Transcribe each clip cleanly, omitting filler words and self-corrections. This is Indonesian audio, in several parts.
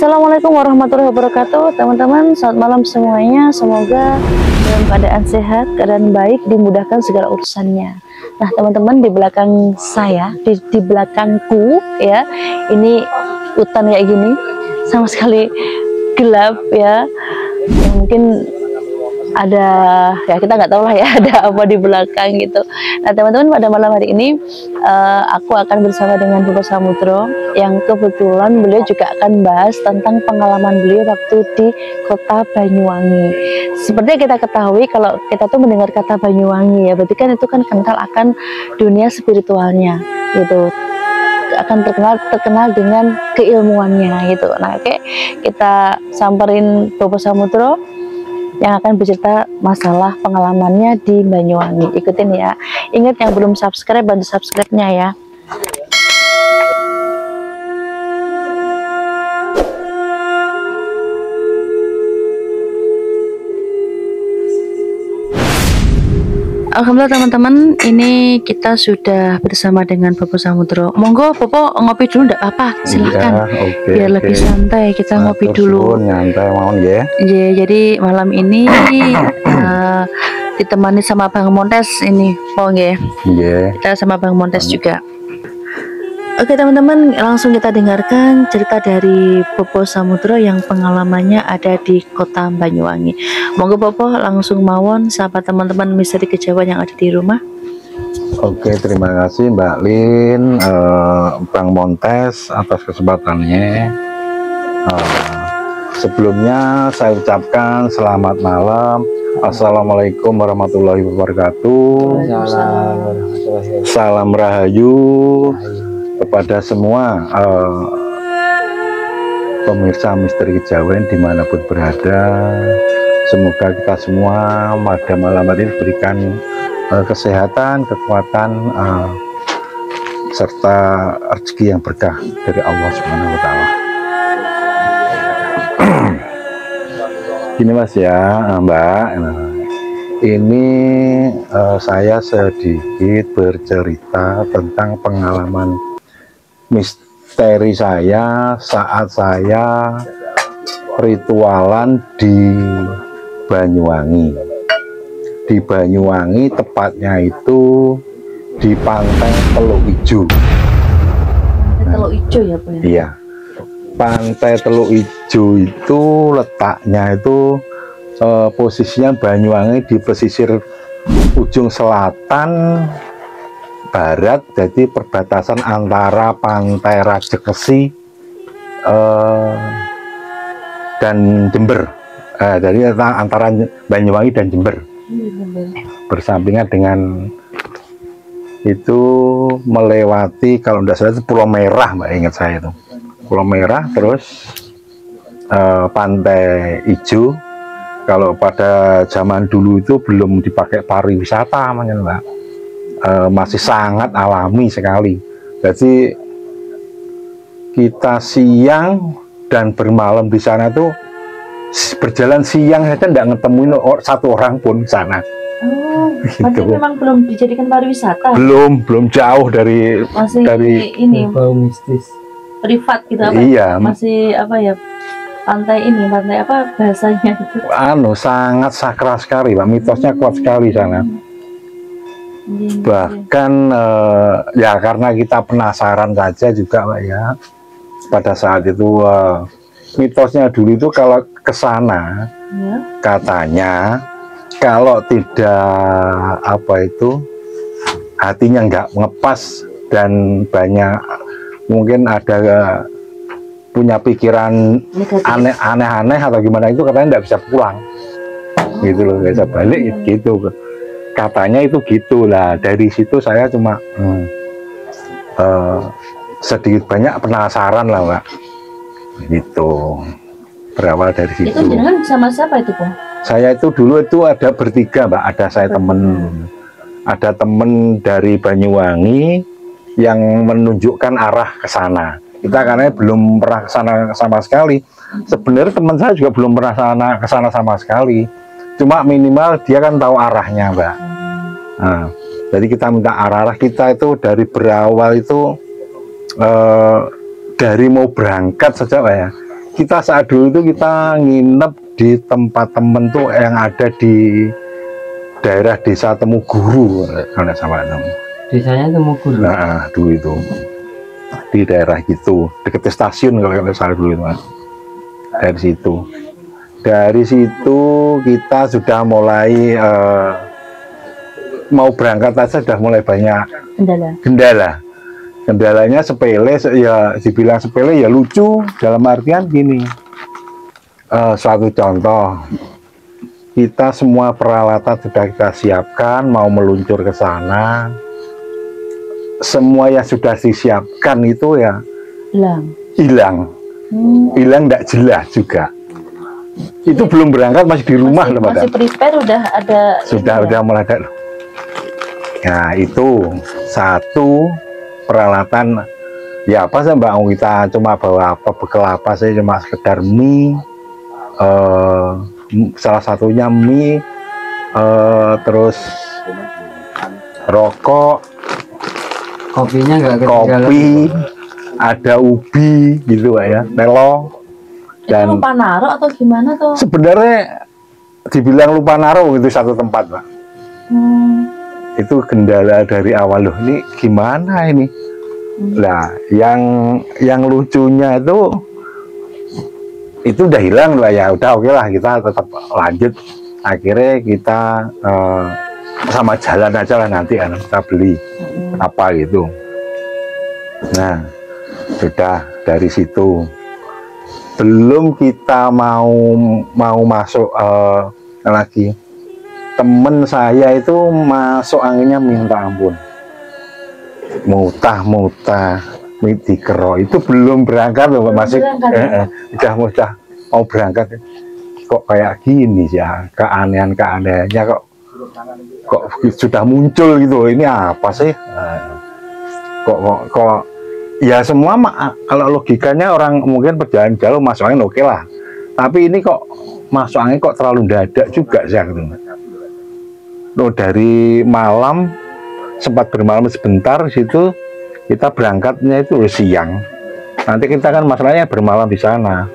Assalamualaikum warahmatullahi wabarakatuh, teman-teman. Selamat malam semuanya. Semoga dalam keadaan sehat, keadaan baik, dimudahkan segala urusannya. Nah, teman-teman, di belakang saya, di belakangku ya, ini hutan kayak gini, sama sekali gelap ya. Mungkin ada, ya kita nggak tahu lah ya, ada apa di belakang gitu. Nah, teman-teman, pada malam hari ini aku akan bersama dengan Bapak Samudro, yang kebetulan beliau juga akan bahas tentang pengalaman beliau waktu di kota Banyuwangi. Seperti yang kita ketahui, kalau kita tuh mendengar kata Banyuwangi ya, berarti kan itu kan kental akan dunia spiritualnya gitu, akan terkenal dengan keilmuannya gitu. Nah, oke, kita samperin Bapak Samudro yang akan bercerita masalah pengalamannya di Banyuwangi. Ikutin ya. Ingat, yang belum subscribe, bantu subscribe-nya ya. Alhamdulillah teman-teman, ini kita sudah bersama dengan Bapak Samudro. Monggo Bapak ngopi dulu, enggak apa-apa, silahkan. Ya, biar lebih santai, kita ngopi dulu. Nyantai mau ya. Ya, jadi malam ini ditemani sama Bang Montes ini, mau ya? Iya. Kita sama Bang Montes juga. Oke teman-teman, langsung kita dengarkan cerita dari Bapak Samudro yang pengalamannya ada di kota Banyuwangi. Monggo Bapak langsung mawon sapa teman-teman misteri kejauhan yang ada di rumah. Oke, terima kasih Mbak Lin, Bang Montes atas kesempatannya. Sebelumnya saya ucapkan selamat malam. Assalamualaikum warahmatullahi wabarakatuh. Salam rahayu kepada semua pemirsa misteri kejauhan dimanapun berada. Semoga kita semua pada malam hari ini diberikan kesehatan, kekuatan, serta rezeki yang berkah dari Allah Subhanahu wa Ta'ala. Gini Mas ya, Mbak, ini saya sedikit bercerita tentang pengalaman misteri saya saat saya ritualan di Banyuwangi. Di Banyuwangi, tepatnya itu di Pantai Teluk Ijo. Teluk Ijo ya Pak? Iya, Pantai Teluk Ijo itu letaknya itu posisinya Banyuwangi di pesisir ujung selatan barat, jadi perbatasan antara Pantai Rajekesi dan Jember. Jadi antara Banyuwangi dan Jember, bersampingan dengan itu, melewati kalau tidak salah itu Pulau Merah, Mbak, ingat saya itu Pulau Merah, terus Pantai Ijo. Kalau pada zaman dulu itu belum dipakai pariwisata, Mbak. Masih sangat alami sekali. Jadi kita siang dan bermalam di sana tuh, berjalan siang saja tidak ngetemuin satu orang pun sana. Oh, gitu. Memang belum dijadikan pariwisata. Belum jauh dari masih dari ini bau mistis, privat gitu apa? Iya. Masih apa ya? Pantai apa bahasanya itu? Sangat sakral sekali, Pak. Mitosnya kuat sekali sana. Bahkan ya karena kita penasaran saja juga, Pak, ya. Pada saat itu mitosnya dulu itu kalau ke sana ya, katanya kalau tidak hatinya nggak ngepas dan banyak mungkin ada punya pikiran aneh-aneh atau gimana, itu katanya nggak bisa pulang. Gitu loh, nggak bisa balik gitu. Katanya itu gitulah. Dari situ saya cuma sedikit banyak penasaran lah, Mbak. Gitu. Berawal dari situ. Itu jenengan sama siapa itu, Pak? Saya itu dulu itu ada bertiga, Mbak. Ada saya ada temen dari Banyuwangi yang menunjukkan arah ke sana. Kita karena belum pernah ke sana sama sekali. Sebenarnya teman saya juga belum pernah ke sana sama sekali. Cuma minimal dia kan tahu arahnya, Mbak. Nah, jadi kita minta arah kita itu dari berawal itu dari mau berangkat saja, Pak, ya. kita saat dulu itu kita nginep di tempat temen tuh yang ada di daerah desa Temuguru, kalau nggak salah namanya. Desanya Temuguru. Nah, dulu itu di daerah gitu, deket stasiun kalau nggak salah dulu itu, Mas. Dari situ kita sudah mulai mau berangkat aja sudah mulai banyak kendalanya sepele, ya dibilang sepele ya lucu, dalam artian gini. Suatu contoh, kita semua peralatan sudah kita siapkan mau meluncur ke sana, semua yang sudah disiapkan itu ya hilang tidak jelas juga. Itu belum berangkat, masih di rumah loh, masih prepare udah ada sudah mulai ada. Nah, itu satu peralatan ya apa sih Mbak, kita cuma bawa apa, bekal apa sih, cuma sekedar mie, salah satunya mie, terus rokok, Kopinya nggak ketinggalan. kopi, ada ubi gitu Pak ya, melon. Dan itu lupa naruh atau gimana tuh? sebenarnya dibilang lupa naruh itu satu tempat Pak. Itu kendala dari awal, loh ini gimana ini. Nah, yang lucunya itu udah hilang lah ya, udah oke lah, kita tetap lanjut. Akhirnya kita sama jalan aja lah, nanti kita beli apa gitu. Nah, sudah dari situ belum kita mau masuk lagi, temen saya itu masuk anginnya minta ampun, mutah dikero, itu belum berangkat loh masih udah mau berangkat, kok kayak gini sih ya, keanehannya kok sudah muncul gitu, ini apa sih, kok ya semua kalau logikanya orang mungkin perjalanan jauh masuk angin oke lah, tapi ini kok masuk angin kok terlalu dadak juga sih gitu. Loh, dari malam sempat bermalam sebentar situ, kita berangkatnya itu siang, nanti kita kan masalahnya bermalam di sana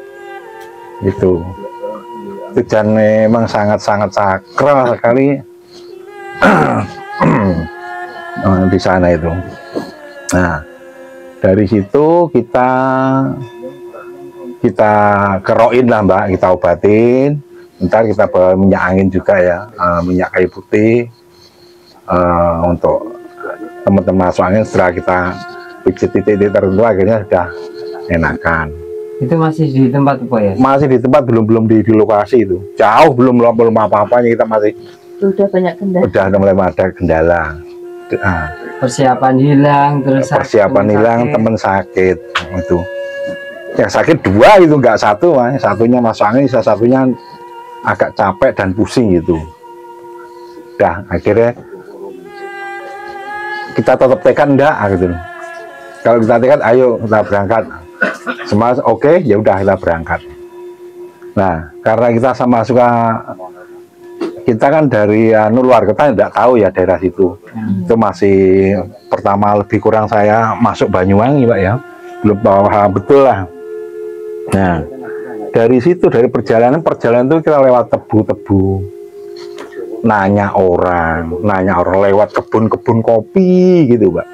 gitu. Dan memang sangat sakral sekali di sana itu. Nah, dari situ kita keroin lah Mbak, kita obatin, ntar kita bawa minyak angin juga ya, minyak kayu putih, untuk teman-teman masuk angin. Setelah kita pijit titik tertentu akhirnya sudah enakan. Itu masih di tempat Pak ya? Masih di tempat, belum di lokasi itu, jauh belum apa-apanya, kita masih udah banyak kendala, udah mulai ada kendala. Persiapan hilang, terus temen sakit itu, yang sakit dua itu, nggak satu, satunya masuk angin, satunya agak capek dan pusing gitu. Dah akhirnya kita tetap tekan enggak gitu. Kalau kita tekan, ayo kita berangkat semua oke, ya udah kita berangkat. Nah, karena kita sama suka, kita kan dari luar kota, tidak tahu ya daerah situ. Itu masih pertama lebih kurang saya masuk Banyuwangi Pak ya, belum paham betul lah. Nah, dari situ, dari perjalanan itu kita lewat tebu-tebu, nanya orang lewat kebun-kebun kopi gitu Pak.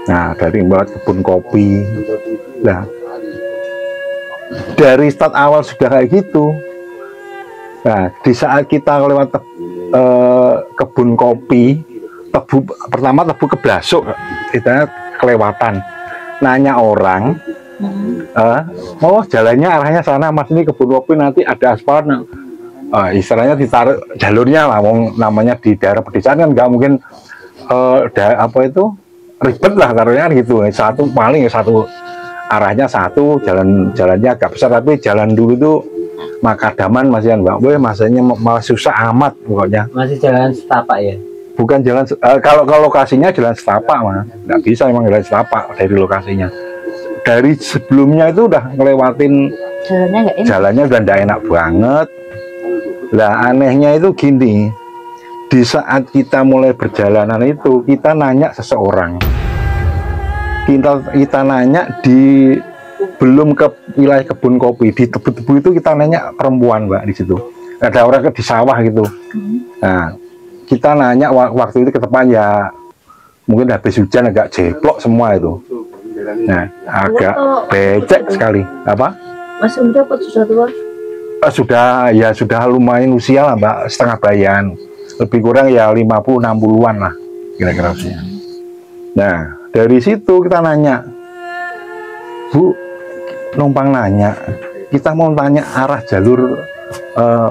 Nah, dari lewat kebun kopi, nah dari start awal sudah kayak gitu. Nah, di saat kita lewat kebun kopi, pertama tebu keblasuk, kita kelewatan, nanya orang, oh jalannya arahnya sana Mas, ini kebun kopi, nanti ada aspal, istilahnya ditaruh jalurnya lah, namanya di daerah pedesaan kan nggak mungkin apa itu ribet lah taruhnya gitu, satu arahnya satu, jalannya agak besar, tapi jalan dulu tuh makadaman masih kan Mbak, masanya malah susah amat pokoknya. Masih jalan setapak ya? Bukan jalan, kalau lokasinya jalan setapak mah nggak bisa, emang jalan setapak dari lokasinya. Dari sebelumnya itu udah ngelewatin jalannya udah nggak enak banget. Lah anehnya itu gini, di saat kita mulai perjalanan itu kita nanya seseorang, kita nanya di belum ke wilayah kebun kopi, di tebu-tebu itu kita nanya perempuan Mbak di situ. Ada orang di sawah gitu. Nah, kita nanya waktu itu ke depan ya mungkin habis hujan agak jeblok semua itu. Nah, agak becek sekali. Apa? Masih muda apa sudah tua? Sudah lumayan usia lah Mbak, setengah bayan. Lebih kurang ya 50-60-an lah kira-kira usia. Nah, dari situ kita nanya, Bu, numpang nanya, kita mau tanya arah jalur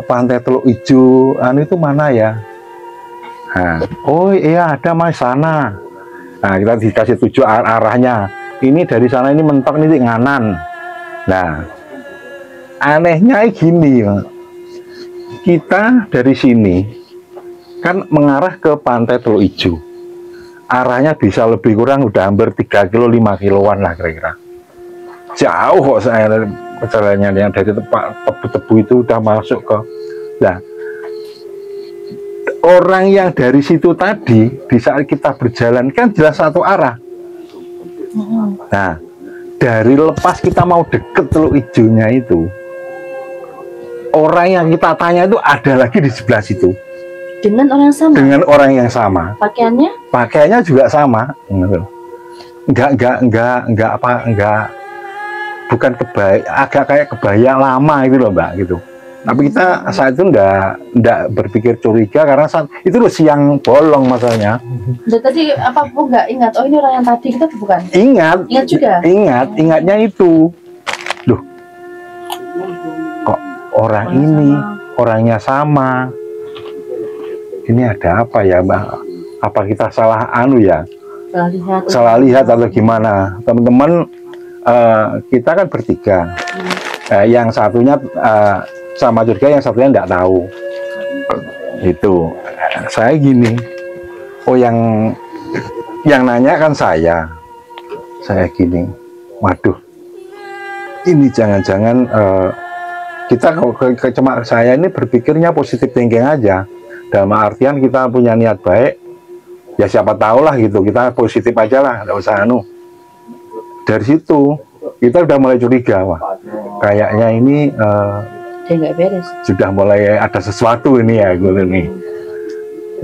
Pantai Teluk Ijo itu mana ya? Nah, oh iya ada Mas sana. Nah, kita dikasih tujuh arahnya. Ini dari sana ini mentok ini nganan. Nah, anehnya gini, kita dari sini kan mengarah ke Pantai Teluk Ijo. Arahnya bisa lebih kurang udah hampir 3 kilo 5 kiloan lah kira-kira. Jauh kok saya perjalanannya yang dari tempat tebu-tebu itu udah masuk ke. Nah, orang yang dari situ tadi di saat kita berjalan kan jelas satu arah. Nah, dari lepas kita mau deket Teluk Ijonya itu, orang yang kita tanya itu ada lagi di sebelah situ. Dengan orang yang sama? Dengan orang yang sama. Pakaiannya? Pakaiannya juga sama. Bukan kebaya, agak kayak kebaya lama itu loh Mbak gitu. Tapi kita saat itu enggak berpikir curiga karena saat itu loh siang bolong masalahnya. Jadi tadi apa Bu nggak ingat? Oh ini orang yang tadi kita bukan? Ingat. Ingat juga? Ingatnya itu. Loh, kok orang ini orangnya sama? Ini ada apa ya Mbak? Apa kita salah ya? Salah lihat atau gimana? Teman-teman, kita kan bertiga. Yang satunya sama juga, yang satunya enggak tahu. Itu saya gini. Oh yang nanya kan saya gini. Waduh, ini jangan-jangan kita cuma saya ini berpikirnya positif thinking aja. Dalam artian kita punya niat baik, ya siapa tahu lah gitu, kita positif aja lah, nggak usah Dari situ kita udah mulai curiga, wah kayaknya ini nggak beres. Sudah mulai ada sesuatu ini ya gitu nih.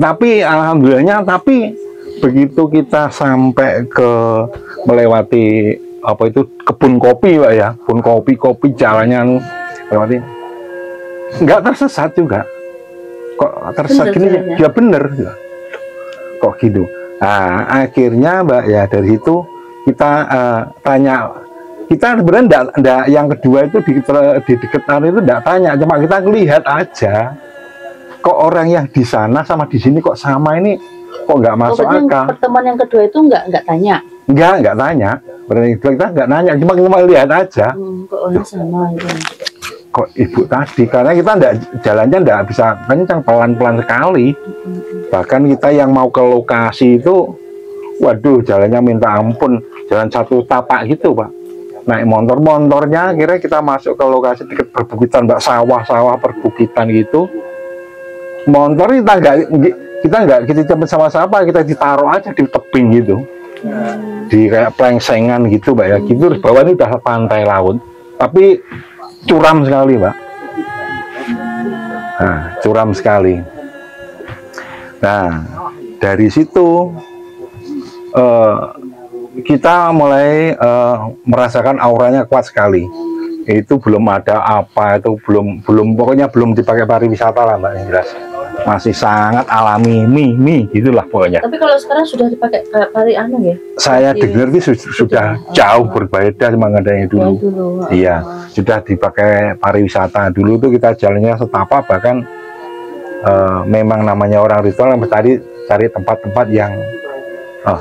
Tapi alhamdulillahnya, tapi begitu kita sampai ke melewati apa itu kebun kopi Pak ya, kebun kopi jalannya melewati, nggak tersesat juga. Kok tersesat gini ya bener kok gitu. Nah, akhirnya Mbak ya dari situ kita tanya, kita sebenarnya enggak yang kedua itu di deketan itu enggak tanya, cuma kita lihat aja kok orang yang di sana sama di sini kok sama, ini kok nggak masuk akal. Pertemuan yang kedua itu nggak tanya? Nggak tanya, berarti kita nggak nanya, cuma kita lihat aja. Kok orang sama gitu. Kok ibu tadi, karena kita jalannya nggak bisa kencang, pelan-pelan sekali. Bahkan kita yang mau ke lokasi itu, waduh jalannya minta ampun, jalan satu tapak gitu Pak. Naik motornya, kira kita masuk ke lokasi dekat perbukitan Mbak, sawah-sawah perbukitan gitu. Motor kita cepet sama-sama, kita ditaruh aja di tebing gitu, di kayak plengsengan gitu Mbak ya. Gitu bawah ini udah pantai laut, tapi curam sekali Mbak. Nah, curam sekali. Nah, dari situ kita mulai merasakan auranya kuat sekali. Itu belum ada apa, itu belum pokoknya belum dipakai pariwisata lah Mbak, yang jelas masih sangat alami, gitulah pokoknya. Tapi kalau sekarang sudah dipakai pari ya? Saya dengar itu sudah jauh berbeda sama adanya dulu. Iya, sudah dipakai pariwisata. Dulu tuh kita jalannya setapak, bahkan memang namanya orang ritual cari tempat-tempat yang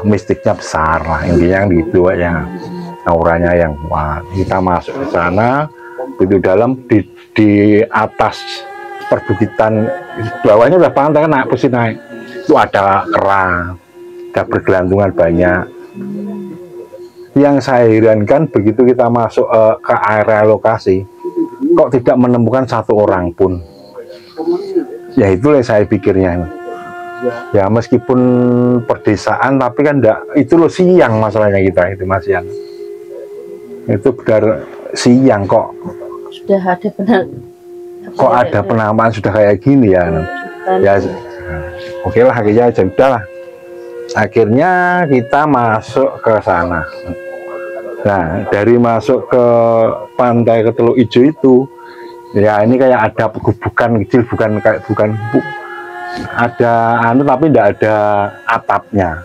mistiknya besar lah, intinya gitu ya. Auranya yang kuat. Kita masuk ke sana, itu dalam di atas perbukitan, bawahnya udah pantai kan, naik itu ada kerang, ada bergelantungan banyak. Yang saya herankan begitu kita masuk ke area lokasi, kok tidak menemukan satu orang pun. Ya itulah saya pikirnya. Ya meskipun perdesaan, tapi kan enggak, itu loh siang masalahnya kita itu Mas Yan. Itu benar siang kok. Sudah ada benar. Kok ada penamaan sudah kayak gini ya? Ya, oke lah, akhirnya aja udahlah. Akhirnya kita masuk ke sana. Nah, dari masuk ke pantai ke Teluk Ijo itu, ya ini kayak ada pegubukan kecil, bukan ada anu tapi tidak ada atapnya.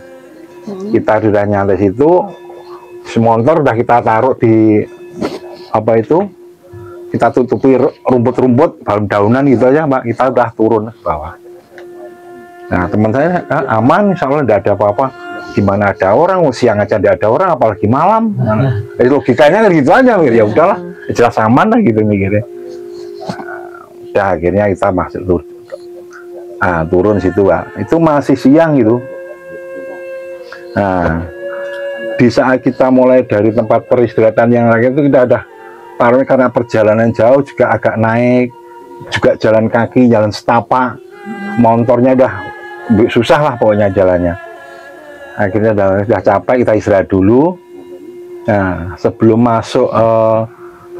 Kita sudah nyantai situ, semontor udah kita taruh di apa itu, kita tutupi rumput-rumput, daunan gitu aja, Mbak. Kita udah turun ke bawah. Nah, teman saya aman, insya Allah tidak ada apa-apa. Gimana ada orang, siang aja tidak ada orang, apalagi malam. Logikanya kan gitu aja, ya udahlah, jelas aman lah gitu mikirnya. Nah, akhirnya kita masuk turun situ, Pak. Itu masih siang gitu. Nah, di saat kita mulai dari tempat peristirahatan yang lain itu kita ada taruhnya karena perjalanan jauh juga agak naik, juga jalan kaki, jalan setapak, motornya udah susah lah pokoknya jalannya. Akhirnya udah capek, kita istirahat dulu. Nah, sebelum masuk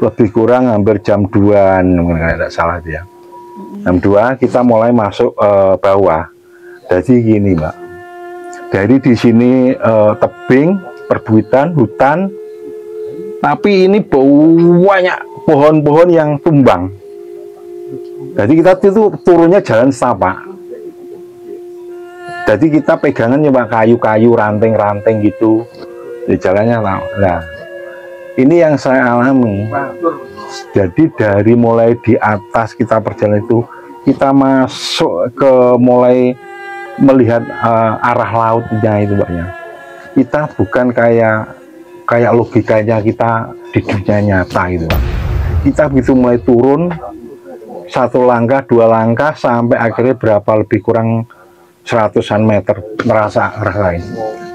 lebih kurang hampir jam 2-an, mungkin tidak salah dia. Jam 2 kita mulai masuk bawah. Jadi gini, Mbak. Dari di sini tebing, perbukitan, hutan, tapi ini banyak pohon-pohon yang tumbang. Jadi kita itu turunnya jalan setapak. Jadi kita pegangannya Pak kayu-kayu, ranting-ranting gitu di jalannya. Nah, ini yang saya alami. Jadi dari mulai di atas kita perjalanan itu, kita masuk ke mulai melihat arah lautnya itu, Mbaknya. Kita bukan kayak logikanya kita di dunia nyata gitu, Pak. Kita begitu mulai turun 1 langkah, 2 langkah sampai akhirnya berapa lebih kurang 100-an meter ngerasain.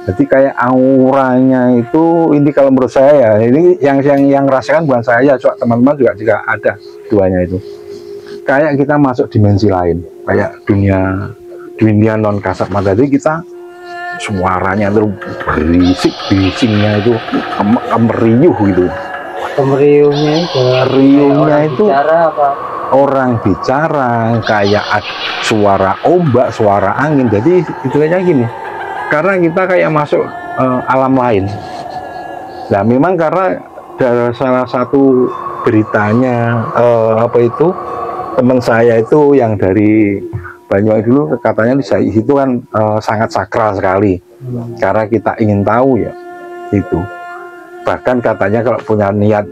Jadi kayak auranya itu, ini kalau menurut saya ya, ini yang rasakan bukan saya, teman-teman juga ada duanya itu. Kayak kita masuk dimensi lain, kayak dunia non kasat mata. Jadi kita suaranya itu berisik-bisiknya itu meriuh gitu. Riuhnya itu orang bicara, kayak suara ombak, suara angin. Jadi itu aja gini. Karena kita kayak masuk alam lain. Nah, memang karena dari salah satu beritanya teman saya itu yang dari Banyuwangi dulu, katanya di situ kan sangat sakral sekali. Karena kita ingin tahu ya itu. Bahkan katanya kalau punya niat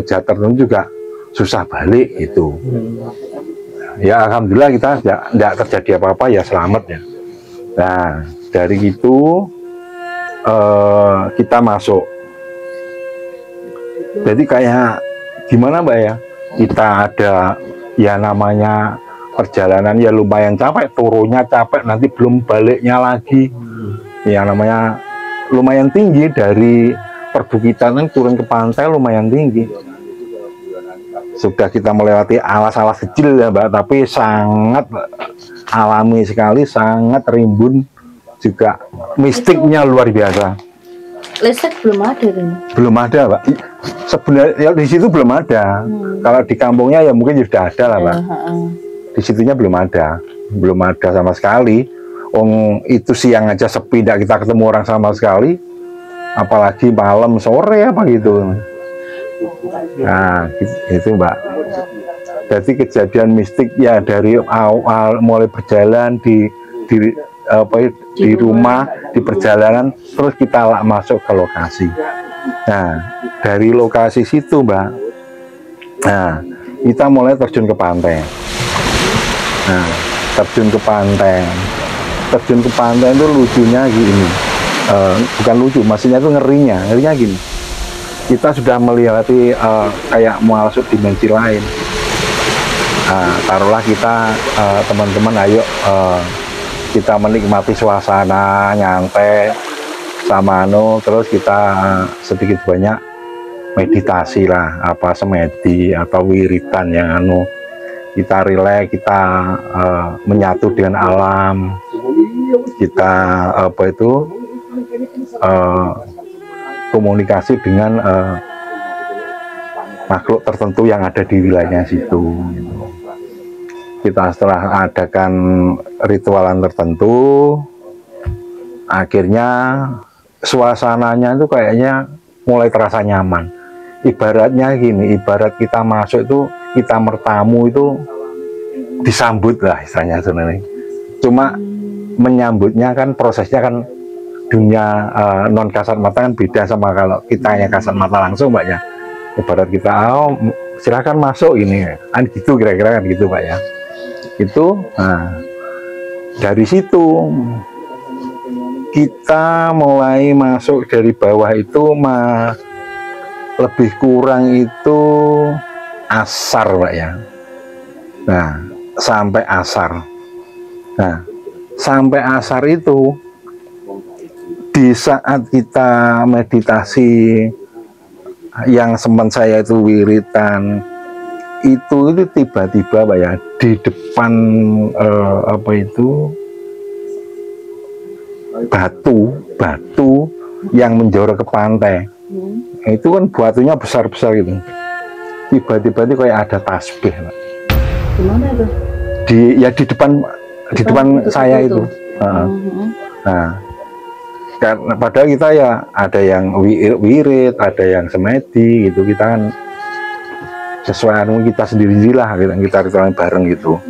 jahat tertentu juga susah balik itu. Ya alhamdulillah kita tidak terjadi apa-apa, ya selamat ya. Nah, dari itu kita masuk. Jadi kayak gimana, Mbak ya? Kita ada ya namanya perjalanan ya lumayan capek, turunnya capek, nanti belum baliknya lagi. Ya namanya lumayan tinggi, dari perbukitan turun ke pantai lumayan tinggi. Sudah kita melewati alas-alas kecil ya, Mbak, tapi sangat alami sekali, sangat rimbun, juga mistiknya luar biasa. Listrik belum ada kan? Belum ada, Mbak. Sebenarnya ya, di situ belum ada. Kalau di kampungnya ya mungkin sudah ada lah, Mbak. Di situnya belum ada sama sekali. Itu siang aja sepi, tidak kita ketemu orang sama sekali. Apalagi malam, sore apa gitu. Nah, itu, Mbak. Jadi kejadian mistik ya dari awal mulai berjalan di rumah, di perjalanan, terus kita masuk ke lokasi. Nah, dari lokasi situ, Mbak, nah kita mulai terjun ke pantai. Nah, terjun ke pantai itu lucunya gini, bukan lucu, maksudnya itu ngerinya gini. Kita sudah melewati kayak mau masuk dimensi lain. Taruhlah kita teman-teman, ayo kita menikmati suasana, nyantai sama terus kita sedikit banyak meditasi lah, semedi atau wiritan yang kita rileks, kita menyatu dengan alam, kita komunikasi dengan makhluk tertentu yang ada di wilayahnya situ gitu. Kita setelah adakan ritualan tertentu, akhirnya suasananya itu kayaknya mulai terasa nyaman. Ibaratnya gini, ibarat kita masuk itu, kita bertamu itu disambut lah istilahnya sebenarnya. Cuma menyambutnya kan prosesnya kan dunia non kasat mata kan beda sama kalau kita yang kasat mata langsung Pak ya. Ibarat kita, oh silahkan masuk ini, kan gitu kira-kira kan gitu Pak ya. Itu, nah, dari situ kita mulai masuk dari bawah itu lebih kurang itu asar Pak ya. Nah, sampai asar. Nah, sampai asar itu di saat kita meditasi yang teman saya itu wiritan itu tiba-tiba Pak ya di depan apa itu batu yang menjorok ke pantai. Itu kan batunya besar-besar gitu. Tiba-tiba itu kayak ada tasbih Pak. Gimana itu? Di depan saya itu. Nah, karena padahal kita ya ada yang wirid, ada yang semedi gitu, kita kan sesuai kita sendiri-sendirilah kita ritual bareng gitu.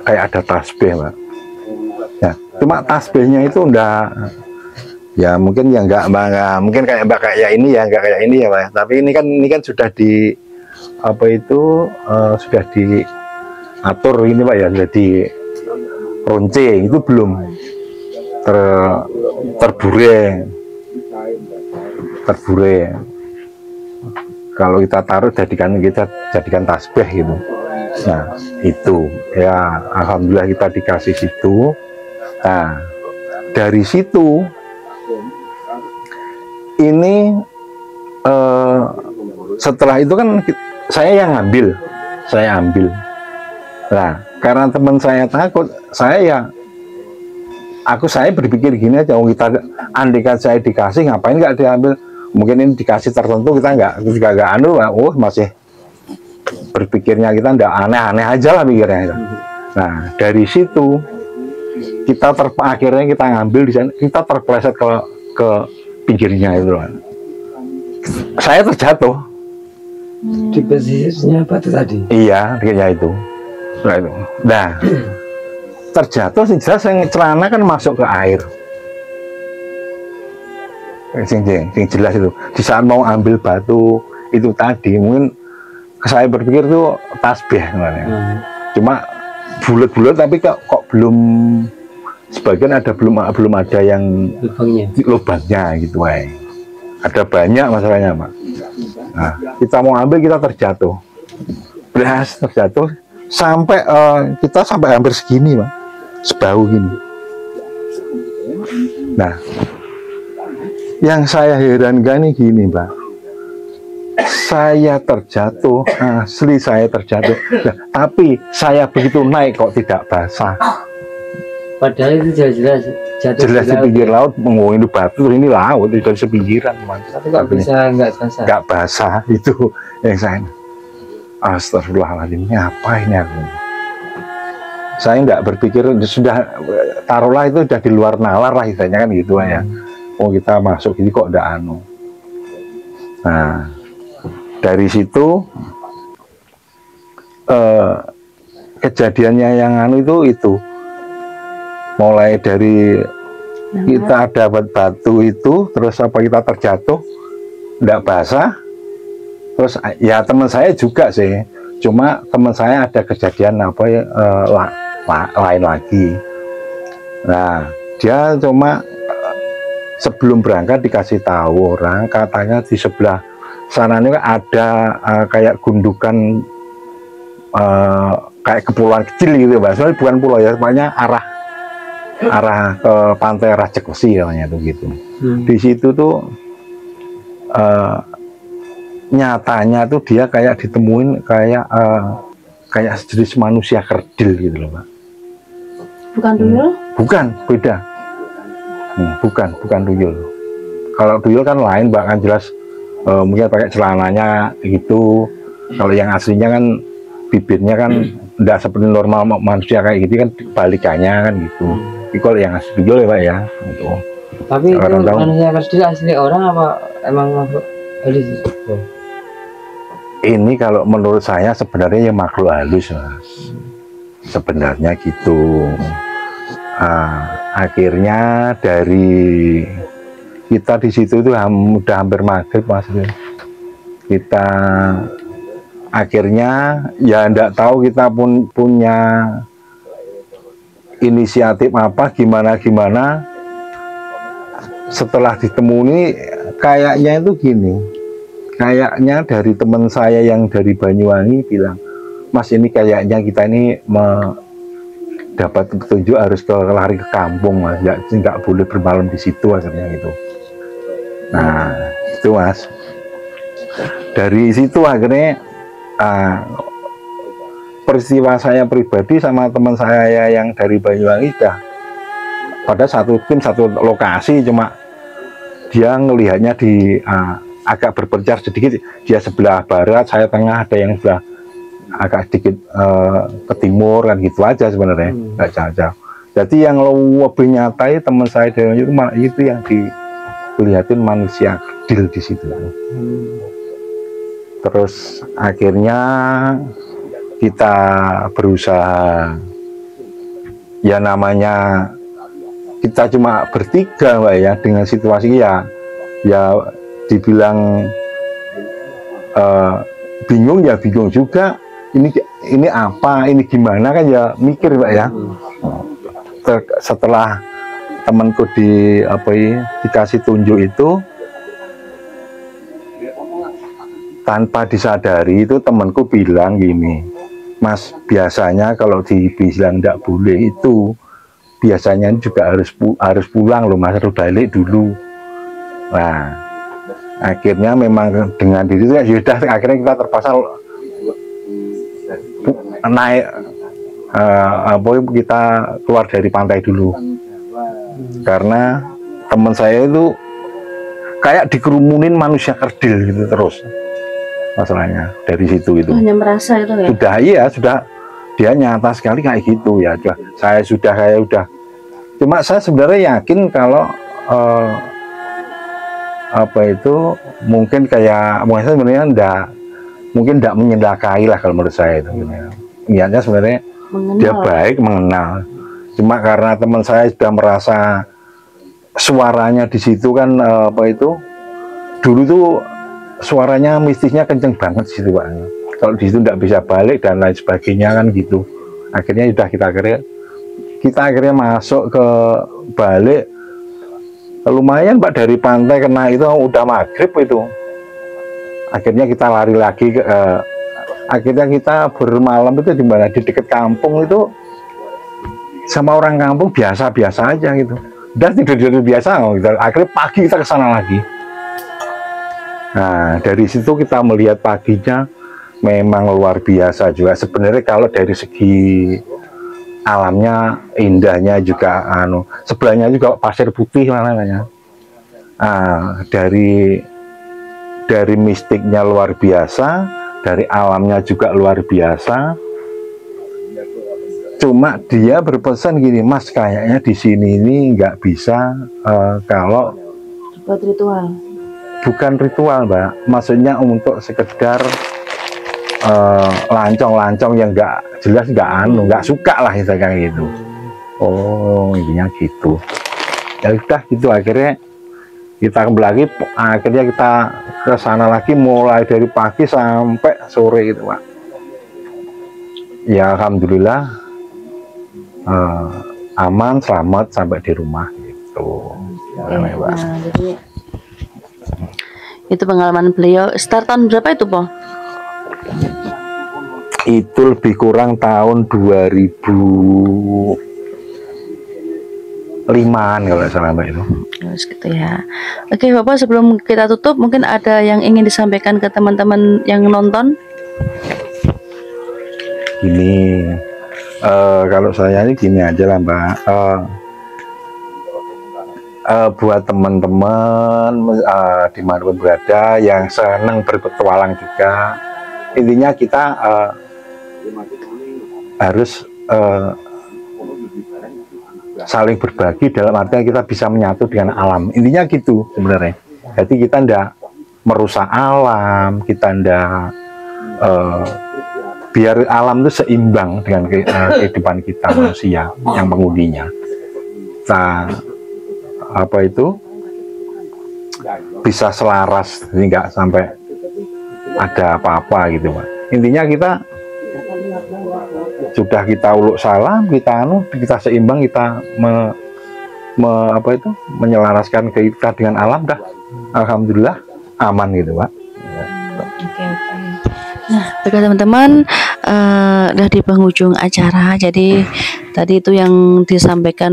Kayak ada tasbih Pak. Ya, cuma tasbihnya itu enggak, ya mungkin ya enggak mungkin kayak ini ya, enggak kayak ini ya Pak. Tapi ini kan sudah di apa itu sudah diatur ini Pak ya, jadi runcing itu belum terbure. Kalau kita taruh kita jadikan tasbih gitu. Nah itu ya alhamdulillah kita dikasih situ. Nah dari situ ini setelah itu kan saya yang ambil. Nah karena teman saya takut, saya berpikir gini aja, kita andikan saya dikasih ngapain nggak diambil, mungkin ini dikasih tertentu kita nggak anu, masih berpikirnya kita nggak aneh-aneh aja lah pikirnya. Nah dari situ kita akhirnya kita ngambil di sana, kita terpeleset ke pinggirnya itu kan. Saya terjatuh di pesisirnya batu tadi. Iya akhirnya itu. Nah terjatuh sih jelas, yang celana kan masuk ke air. Yang jelas itu di saat mau ambil batu itu tadi, mungkin saya berpikir itu tasbih cuma bulat-bulat tapi kok belum, sebagian ada belum ada yang lubangnya gitu ada banyak masalahnya Pak. Nah, kita mau ambil, kita terjatuh sampai kita sampai hampir segini Pak, sebahu gini. Nah yang saya herankan ini gini Pak, saya terjatuh, asli saya terjatuh. Nah, tapi saya begitu naik kok tidak basah. Padahal itu jelas di pinggir laut, mengungin batu, ini laut itu dari sepinggiran. Tapi kok bisa nggak basah itu yang saya. Astagfirullahaladzim, ini apa ini aku? Saya nggak berpikir, sudah taruhlah itu sudah di luar nalar lah istilahnya kan gitu ya. Oh kita masuk ini kok udah anu. Nah dari situ kejadiannya yang anu itu mulai dari kita dapat batu itu, terus apa kita terjatuh nggak basah, terus ya teman saya juga sih, cuma teman saya ada kejadian apa ya lain lagi. Nah dia cuma sebelum berangkat dikasih tahu orang, katanya di sebelah sana ini ada kayak gundukan kayak kepulauan kecil gitu Pak. Soalnya bukan pulau ya, semuanya arah ke pantai Rajek Wesi namanya tuh gitu. Di situ tuh nyatanya tuh dia kayak ditemuin kayak sejenis manusia kerdil gitu loh Pak. Bukan tuyul? Bukan, beda. Bukan tuyul. Kalau tuyul kan lain Pak, kan jelas mungkin pakai celananya gitu. Kalau yang aslinya kan bibirnya kan tidak seperti normal manusia kayak gitu kan, balikannya kan gitu. Itu kalau yang asli ya Pak ya gitu. Tapi itu manusia kerdil asli orang apa emang makhluk halus? Ini kalau menurut saya sebenarnya ya makhluk halus Mas. Sebenarnya gitu. Akhirnya dari kita di situ itu udah hampir maghrib Mas. Kita akhirnya ya enggak tahu kita pun punya inisiatif apa gimana setelah ditemui kayaknya itu gini, kayaknya dari teman saya yang dari Banyuwangi bilang, Mas ini kayaknya kita ini dapat petunjuk harus lari ke kampung Mas, nggak boleh bermalam di situ akhirnya gitu. Nah itu Mas, dari situ akhirnya peristiwa saya pribadi sama teman saya yang dari Banyuwangi pada satu tim satu lokasi, cuma dia ngelihatnya di agak berpencar sedikit, dia sebelah barat, saya tengah, ada yang sebelah agak sedikit ke timur kan gitu aja sebenarnya, nggak jauh-jauh. Jadi yang lebih nyatai teman saya itu yang dilihatin manusia kerdil di situ. Terus akhirnya kita berusaha, ya namanya kita cuma bertiga Mbak ya, dengan situasi ya dibilang bingung ya bingung juga, ini apa, ini gimana kan ya mikir Mbak ya. Setelah temanku dikasih tunjuk itu, tanpa disadari itu temanku bilang gini, Mas biasanya kalau dibilang tidak boleh itu biasanya juga harus pulang loh Mas, harus balik dulu. Nah akhirnya memang dengan diri itu ya sudah, akhirnya kita terpaksa naik kita keluar dari pantai dulu, karena teman saya itu kayak dikerumunin manusia kerdil gitu terus masalahnya. Dari situ itu hanya merasa itu ya, sudah dia nyata sekali kayak gitu ya. Saya udah cuma saya sebenarnya yakin kalau mungkin kayak sebenarnya mungkin tidak menyelakai lah kalau menurut saya itu. Niatnya sebenarnya dia baik, mengenal, cuma karena teman saya sudah merasa suaranya di situ kan dulu tuh suaranya mistisnya kenceng banget sih Pak. Kalau di situ tidak bisa balik dan lain sebagainya kan gitu. Akhirnya sudah kita akhirnya masuk ke balik, lumayan Pak, dari pantai kena itu udah maghrib itu. Akhirnya kita lari lagi akhirnya kita bermalam itu di mana, di dekat kampung itu, sama orang kampung biasa-biasa aja gitu. Dan tidur biasa gitu. Akhirnya pagi kita ke sana lagi. Nah dari situ kita melihat paginya memang luar biasa juga sebenarnya. Kalau dari segi alamnya, indahnya juga sebelahnya juga pasir putih namanya. Dari mistiknya luar biasa, dari alamnya juga luar biasa. Cuma dia berpesan gini, Mas kayaknya di sini ini nggak bisa kalau buat ritual. Bukan ritual Mbak, maksudnya untuk sekedar lancong-lancong yang nggak jelas, nggak suka lah kayak gitu. Oh intinya gitu. Ya udah gitu, akhirnya kita kembali lagi, akhirnya kita ke sana lagi mulai dari pagi sampai sore gitu Pak. Ya alhamdulillah aman, selamat sampai di rumah gitu. Jadi itu pengalaman beliau. Start tahun berapa itu Po? Itu lebih kurang tahun 2005-an kalau nggak salah Mbak itu. Terus gitu ya. Oke Bapak, sebelum kita tutup mungkin ada yang ingin disampaikan ke teman-teman yang nonton? Gini, kalau saya ini gini aja lah Mbak. buat teman-teman dimanapun berada yang senang berpetualang juga, intinya kita harus saling berbagi dalam artian kita bisa menyatu dengan alam, intinya gitu sebenarnya. Jadi kita ndak merusak alam, kita ndak biar alam itu seimbang dengan kehidupan kita manusia yang penghuninya. Nah, apa itu bisa selaras, jadi nggak sampai ada apa-apa gitu, Pak. Intinya kita sudah kita uluk salam, kita seimbang, kita menyelaraskan kita dengan alam, dah alhamdulillah aman gitu, Pak. Oke. Nah, baiklah teman-teman, udah di penghujung acara. Jadi tadi itu yang disampaikan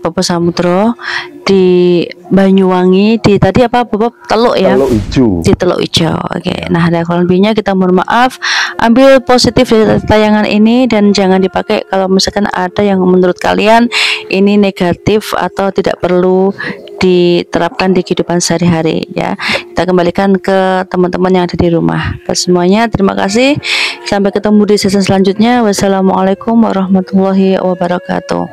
Bapak Samudro di Banyuwangi, di tadi apa Bapak, Teluk ya? Teluk Ijo. Di Teluk Ijo. Oke. Nah, ada kurang lebihnya kita mohon maaf. Ambil positif dari tayangan ini dan jangan dipakai kalau misalkan ada yang menurut kalian ini negatif atau tidak perlu diterapkan di kehidupan sehari-hari ya. Kita kembalikan ke teman-teman yang ada di rumah. Buat semuanya terima kasih. Sampai ketemu di season selanjutnya. Wassalamualaikum warahmatullahi wabarakatuh.